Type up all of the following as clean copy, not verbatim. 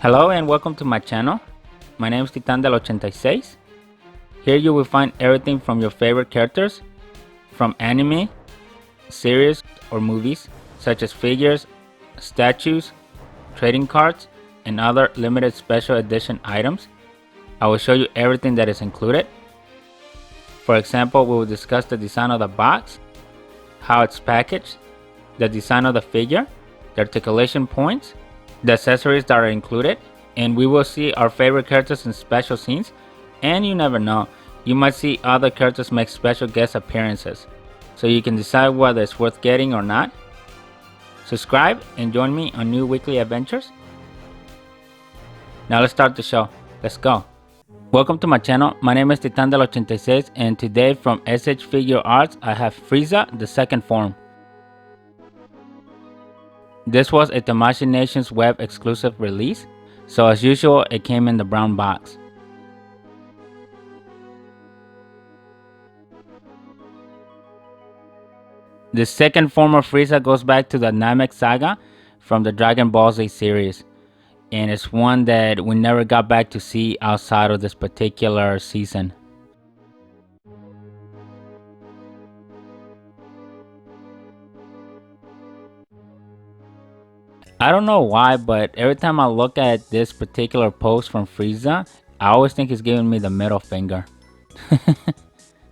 Hello and welcome to my channel. My name is Titan del 86. Here you will find everything from your favorite characters from anime, series or movies such as figures, statues, trading cards, and other limited special edition items. I will show you everything that is included. For example, we will discuss the design of the box, how it's packaged, the design of the figure, the articulation points, the accessories that are included, and we will see our favorite characters in special scenes. And you never know, you might see other characters make special guest appearances, so you can decide whether it's worth getting or not. Subscribe and join me on new weekly adventures. Now let's start the show. Let's go. Welcome to my channel. My name is Titan del 86, and today from S.H.Figuarts I have Frieza, the second form. This was a Tamashii Nations web exclusive release, so as usual it came in the brown box. The second form of Frieza goes back to the Namek saga from the Dragon Ball Z series, and it's one that we never got back to see outside of this particular season. I don't know why, but every time I look at this particular pose from Frieza, I always think he's giving me the middle finger.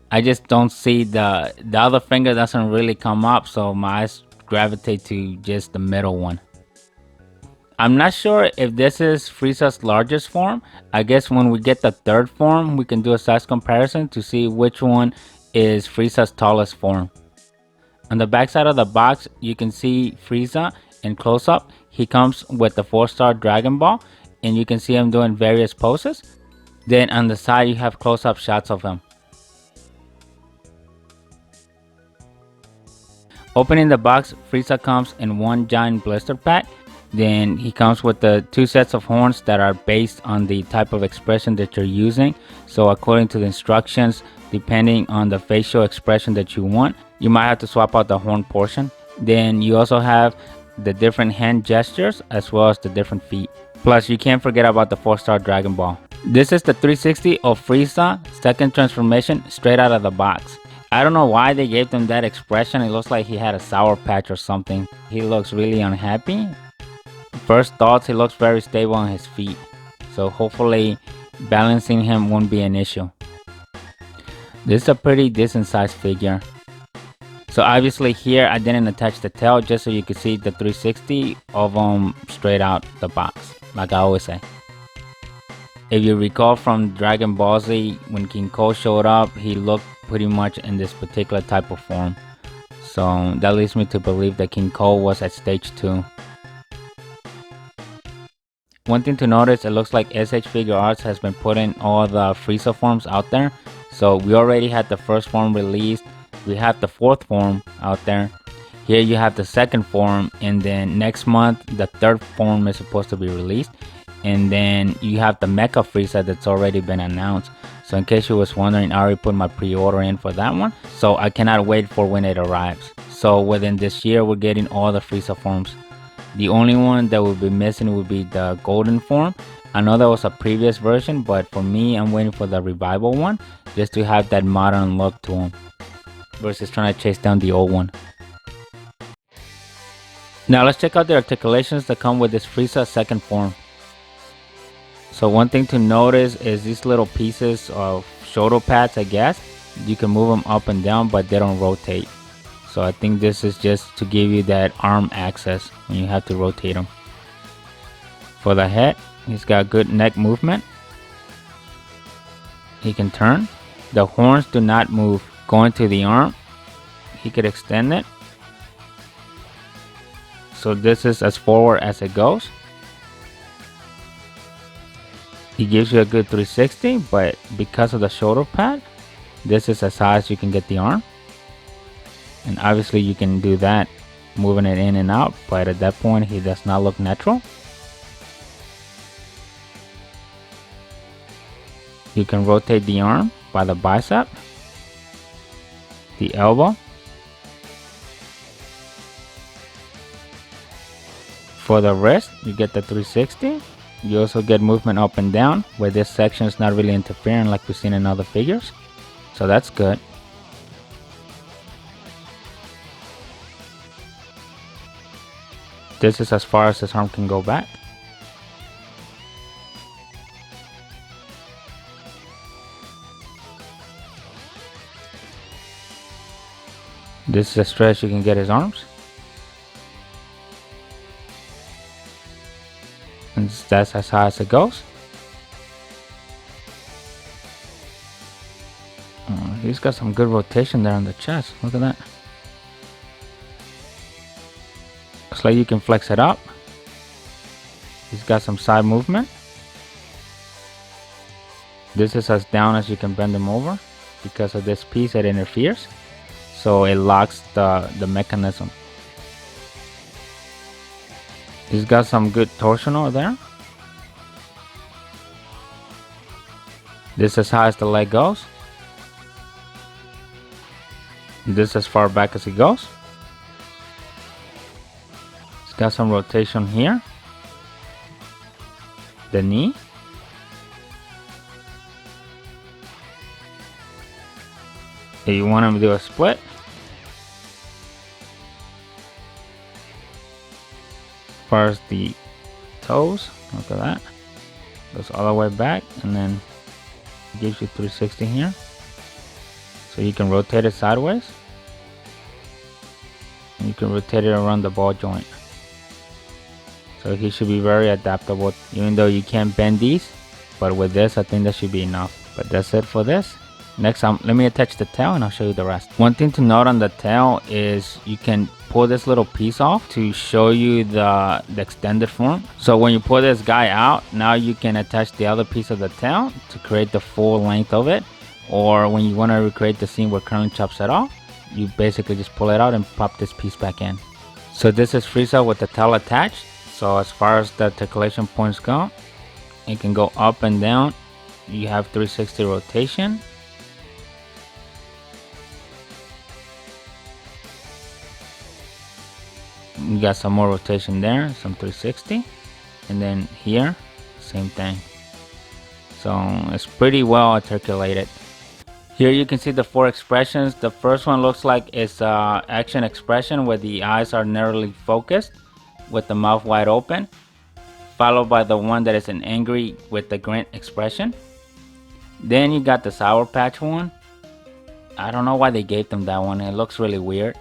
I just don't see the other finger doesn't really come up, so my eyes gravitate to just the middle one. I'm not sure if this is Frieza's largest form. I guess when we get the third form, we can do a size comparison to see which one is Frieza's tallest form. On the back side of the box, you can see Frieza in close-up. He comes with the 4-star Dragon Ball, and you can see him doing various poses. Then on the side you have close-up shots of him. Opening the box, Frieza comes in one giant blister pack. Then he comes with the 2 sets of horns that are based on the type of expression that you're using. So according to the instructions, depending on the facial expression that you want, you might have to swap out the horn portion. Then you also have the different hand gestures as well as the different feet. Plus you can't forget about the 4-star Dragon Ball. This is the 360 of Frieza second transformation straight out of the box. I don't know why they gave him that expression. It looks like he had a sour patch or something. He looks really unhappy. First thoughts, he looks very stable on his feet, so hopefully balancing him won't be an issue. This is a pretty decent sized figure. So obviously here I didn't attach the tail just so you could see the 360 of them straight out the box, like I always say. If you recall from Dragon Ball Z, when King Ko showed up, he looked pretty much in this particular type of form. So that leads me to believe that King Ko was at stage 2. One thing to notice, it looks like S.H.Figuarts has been putting all the Frieza forms out there. So we already had the first form released. We have the 4th form out there. Here you have the 2nd form, and then next month the 3rd form is supposed to be released. And then you have the Mecha Frieza that's already been announced. So in case you was wondering, I already put my pre-order in for that one. So I cannot wait for when it arrives. So within this year we're getting all the Frieza forms. The only one that will be missing will be the golden form. I know that was a previous version, but for me, I'm waiting for the revival one just to have that modern look to him versus trying to chase down the old one. Now let's check out the articulations that come with this Frieza second form. So one thing to notice is these little pieces of shoulder pads, I guess. You can move them up and down, but they don't rotate. So I think this is just to give you that arm access when you have to rotate them. For the head, he's got good neck movement. He can turn. The horns do not move. Going to the arm, he could extend it. So this is as forward as it goes. He gives you a good 360, but because of the shoulder pad, this is as high as you can get the arm. And obviously you can do that moving it in and out, but at that point he does not look natural. You can rotate the arm by the bicep, the elbow. For the wrist, you get the 360. You also get movement up and down, where this section is not really interfering like we've seen in other figures. So that's good. This is as far as his arm can go back. This is as straight as you can get his arms. And that's as high as it goes. He's got some good rotation there on the chest. Look at that. Looks like you can flex it up. He's got some side movement. This is as down as you can bend him over because of this piece that interferes. So it locks the mechanism. He's got some good torsional there. This is as high as the leg goes. This is as far back as it goes. It's got some rotation here. The knee. If you want him to do a split. As far as the toes, look at that. Goes all the way back and then gives you 360 here. So you can rotate it sideways. And you can rotate it around the ball joint. So he should be very adaptable, even though you can't bend these. But with this, I think that should be enough. But that's it for this. Next, let me attach the tail and I'll show you the rest. One thing to note on the tail is you can pull this little piece off to show you the extended form. So when you pull this guy out, now you can attach the other piece of the tail to create the full length of it. Or when you want to recreate the scene where Krillin chops it off, you basically just pull it out and pop this piece back in. So this is Frieza with the tail attached. So as far as the articulation points go, it can go up and down. You have 360 rotation. You got some more rotation there, some 360. And then here, same thing. So it's pretty well articulated. Here you can see the 4 expressions. The first one looks like it's an action expression where the eyes are narrowly focused with the mouth wide open, followed by the one that is an angry with the grin expression. Then you got the Sour Patch one. I don't know why they gave them that one. It looks really weird.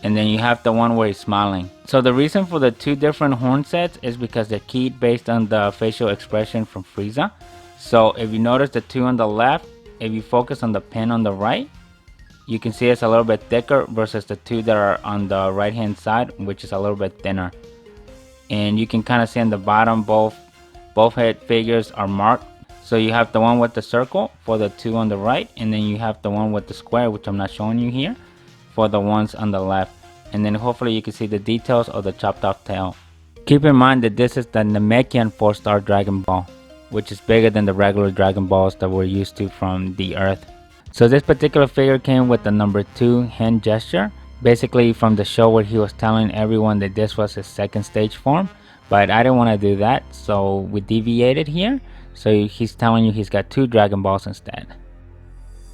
And then you have the one where he's smiling. So the reason for the 2 different horn sets is because they're keyed based on the facial expression from Frieza. So if you notice the 2 on the left, if you focus on the pin on the right, you can see it's a little bit thicker versus the 2 that are on the right hand side, which is a little bit thinner. And you can kind of see on the bottom both head figures are marked. So you have the one with the circle for the 2 on the right, and then you have the one with the square, which I'm not showing you here, for the ones on the left. And then hopefully you can see the details of the chopped off tail. Keep in mind that this is the Namekian 4-star Dragon Ball, which is bigger than the regular Dragon Balls that we're used to from the Earth. So this particular figure came with the number 2 hand gesture, basically from the show where he was telling everyone that this was his second stage form, but I didn't want to do that, so we deviated here. So he's telling you he's got 2 Dragon Balls instead.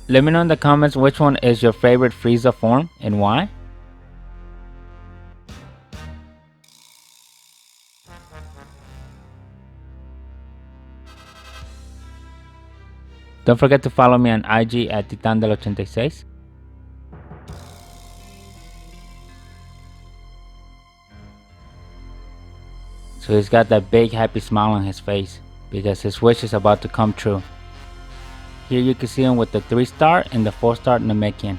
Let me know in the comments which one is your favorite Frieza form and why. Don't forget to follow me on IG at Titandel86. So he's got that big happy smile on his face because his wish is about to come true. Here you can see him with the 3-star and the 4-star Namekian.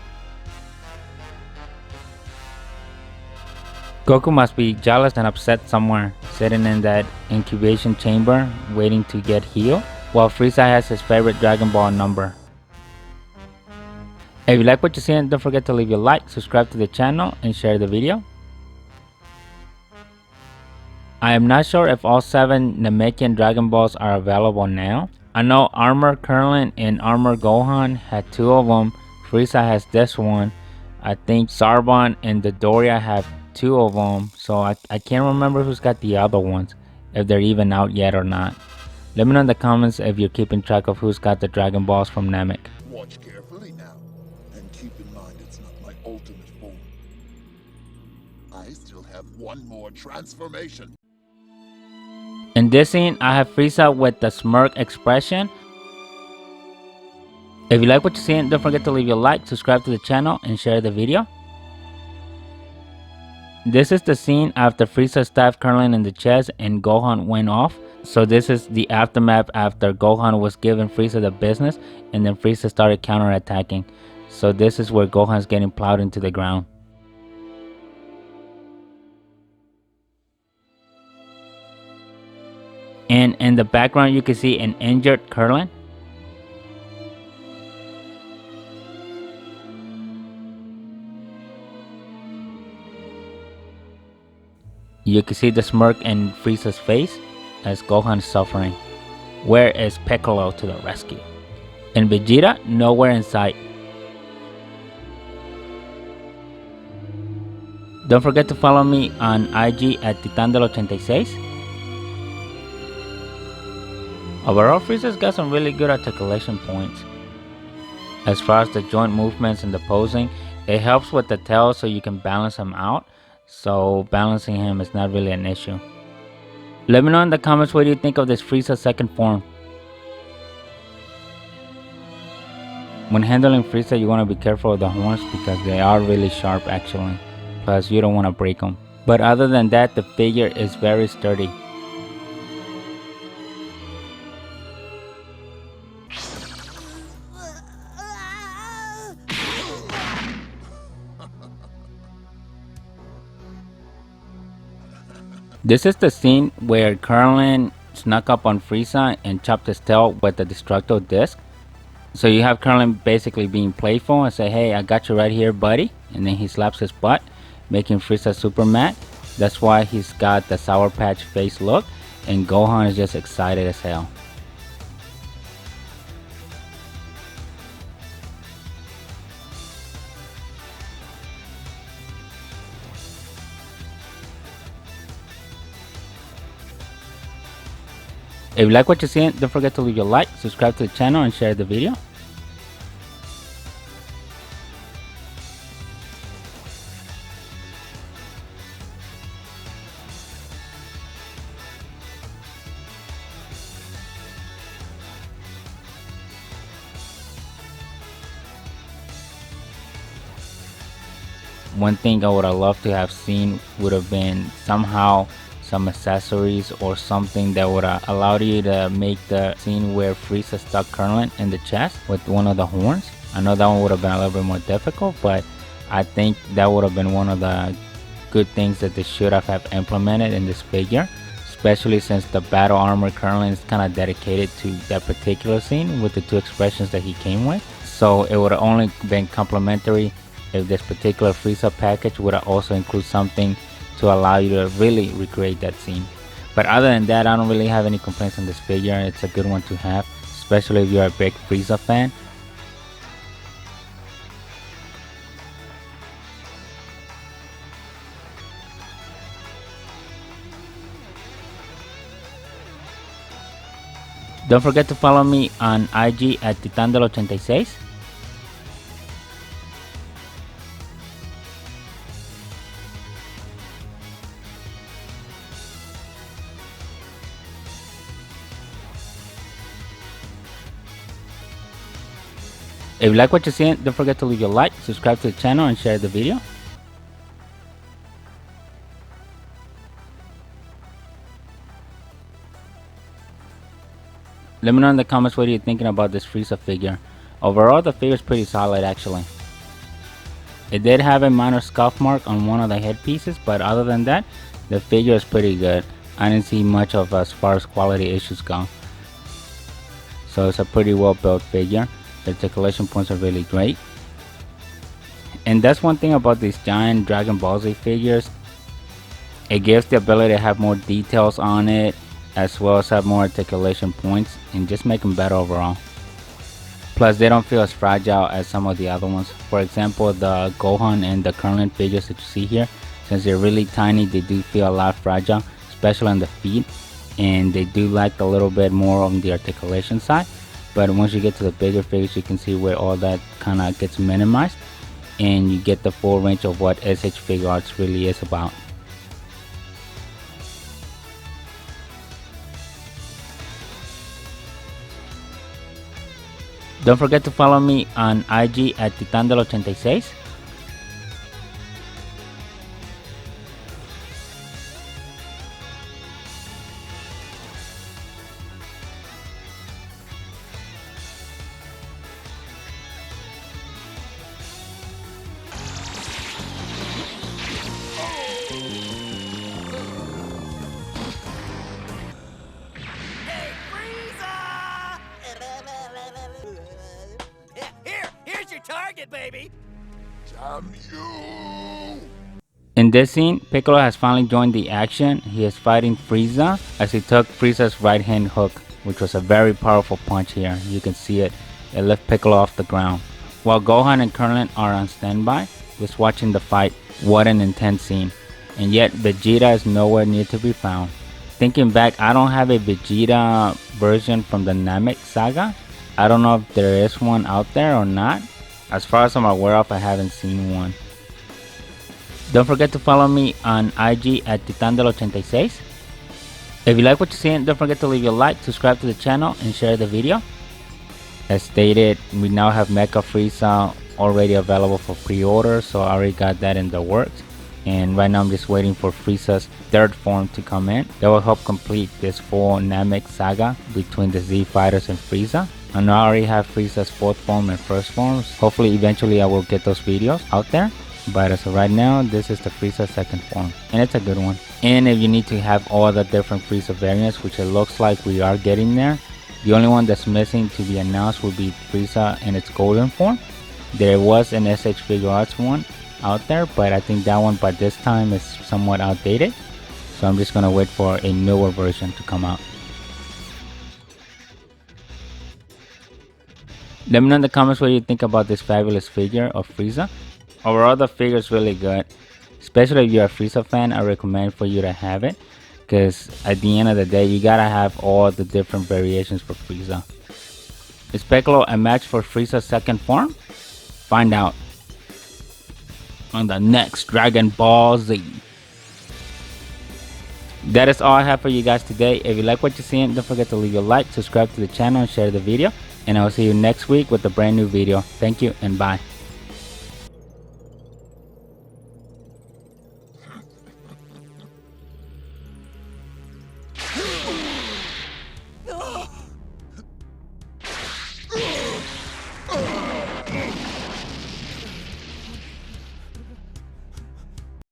Goku must be jealous and upset somewhere, sitting in that incubation chamber waiting to get healed, while Frieza has his favorite Dragon Ball number. If you like what you're seeing, don't forget to leave a like, subscribe to the channel, and share the video. I am not sure if all 7 Namekian Dragon Balls are available now. I know Armor Krillin and Armor Gohan had 2 of them. Frieza has this one. I think Zarbon and Dodoria have 2 of them. So I can't remember who's got the other ones. if they're even out yet or not. Let me know in the comments if you're keeping track of who's got the Dragon Balls from Namek. Watch carefully now, and keep in mind it's not my ultimate form. I still have one more transformation. In this scene, I have Frieza with the smirk expression. If you like what you're seeing, don't forget to leave your like, subscribe to the channel, and share the video. This is the scene after Frieza stabbed Krillin in the chest and Gohan went off. So this is the aftermath after Gohan was giving Frieza the business and then Frieza started counterattacking. So this is where Gohan's getting plowed into the ground. And in the background you can see an injured Krillin. You can see the smirk in Frieza's face as Gohan is suffering. Where is Piccolo to the rescue? And Vegeta nowhere in sight. Don't forget to follow me on IG at Titandel86. Overall, Frieza's got some really good articulation points. As far as the joint movements and the posing, it helps with the tail so you can balance him out. So balancing him is not really an issue. Let me know in the comments what you think of this Frieza second form. When handling Frieza, you want to be careful with the horns because they are really sharp actually. Plus you don't want to break them. But other than that, the figure is very sturdy. This is the scene where Krillin snuck up on Frieza and chopped his tail with the Destructo disc. So you have Krillin basically being playful and say, hey, I got you right here, buddy. And then he slaps his butt, making Frieza super mad. That's why he's got the Sour Patch face look. And Gohan is just excited as hell. If you like what you're seeing, don't forget to leave your like, subscribe to the channel, and share the video. One thing I would have loved to have seen would have been somehow some accessories or something that would have allowed you to make the scene where Frieza stuck Krillin in the chest with one of the horns. I know that one would have been a little bit more difficult, but I think that would have been one of the good things that they should have implemented in this figure, especially since the battle armor Krillin is kind of dedicated to that particular scene with the two expressions that he came with. So it would have only been complimentary if this particular Frieza package would have also include something to allow you to really recreate that scene. But other than that, I don't really have any complaints on this figure. It's a good one to have, especially if you're a big Frieza fan. Don't forget to follow me on IG at Titandel86. If you like what you're seeing, don't forget to leave your like, subscribe to the channel, and share the video. Let me know in the comments what you're thinking about this Frieza figure. Overall, the figure is pretty solid actually. It did have a minor scuff mark on one of the headpieces, but other than that, the figure is pretty good. I didn't see much of as far as quality issues go. So it's a pretty well built figure. The articulation points are really great. And that's one thing about these giant Dragon Ball Z figures. It gives the ability to have more details on it, as well as have more articulation points, and just make them better overall. Plus they don't feel as fragile as some of the other ones. For example, the Gohan and the Krillin figures that you see here, since they're really tiny, they do feel a lot fragile, especially on the feet. and they do lack a little bit more on the articulation side. But once you get to the bigger figures, you can see where all that kind of gets minimized, and you get the full range of what S.H.Figuarts really is about. Don't forget to follow me on IG at Titandel86. Here's your target, baby. Damn you! In this scene, Piccolo has finally joined the action. He is fighting Frieza as he took Frieza's right hand hook, which was a very powerful punch here. You can see it. It lifted Piccolo off the ground. While Gohan and Krillin are on standby, just watching the fight. What an intense scene. And yet Vegeta is nowhere near to be found. Thinking back, I don't have a Vegeta version from the Namek saga. I don't know if there is one out there or not. As far as I'm aware of, I haven't seen one. Don't forget to follow me on IG at Titandel86. If you like what you're seeing, don't forget to leave a like, subscribe to the channel, and share the video. As stated, we now have Mecha Frieza already available for pre-order, so I already got that in the works. And right now I'm just waiting for Frieza's third form to come in. That will help complete this full Namek saga between the Z fighters and Frieza. And I already have Frieza's fourth form and first forms. Hopefully eventually I will get those videos out there. But as of right now, this is the Frieza second form, and it's a good one. And if you need to have all the different Frieza variants, which it looks like we are getting there, the only one that's missing to be announced will be Frieza in its golden form. There was an S.H.Figuarts one out there, but I think that one by this time is somewhat outdated. So I'm just gonna wait for a newer version to come out. Let me know in the comments what you think about this fabulous figure of Frieza. Overall, the figure is really good. Especially if you're a Frieza fan, I recommend for you to have it. Because at the end of the day, you gotta have all the different variations for Frieza. Is Piccolo a match for Frieza's second form? Find out on the next Dragon Ball Z. That is all I have for you guys today. If you like what you're seeing, don't forget to leave a like, subscribe to the channel, and share the video. And I will see you next week with a brand new video. Thank you and bye.